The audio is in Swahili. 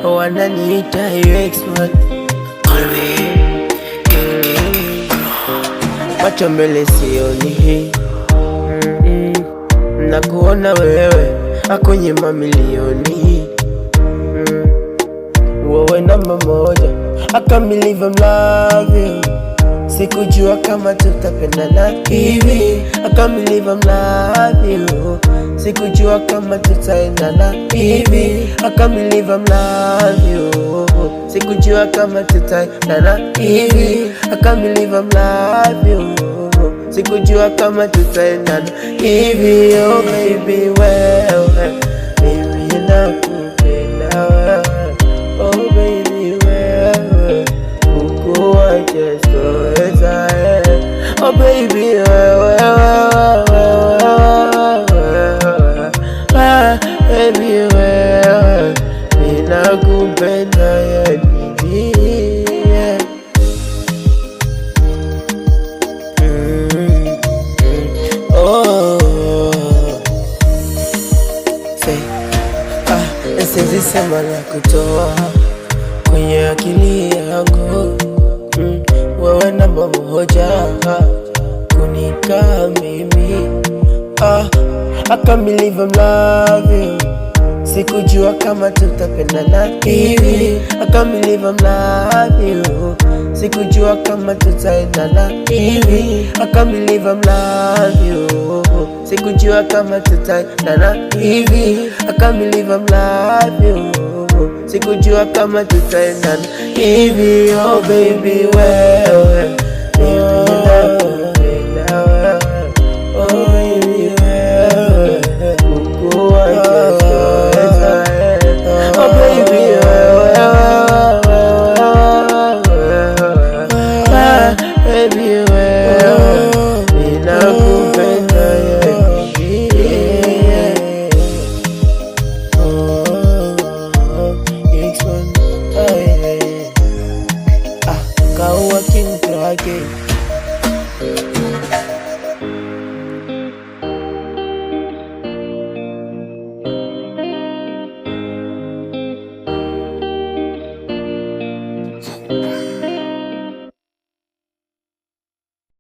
Wananiita X-Man, macho mbele sioni, na kuona wewe kwenye mamilioni. Wewe namba moja, I can't believe I'm love you. Sikujua kama tutapendana hivi, I can't believe I'm love you. Sikujua kama tutaendana hivi, I can't believe I'm love you. Sikujua kama tutaendana hivi, I can't believe I'm love you. Sikujua kama tutaendana hivi. Oh baby wewe, baby nakupenda wewe. Oh baby wewe, kukuacha sitoweza. Oh baby wewe, baby wewe, ninakupenda ya nini? Siwezi sema na kutoa kwenye akili yangu. Wewe namba moja kunika mimi. I can't believe I'm love you. Sikujua kama tutapendana hivi, I can't believe I'm love you. Sikujua kama tutaendana hivi, I can't believe I'm love you. Sikujua kama tutaendana hivi, I can't believe I'm love you. Sikujua kama tutaendana hivi. Oh baby wewe,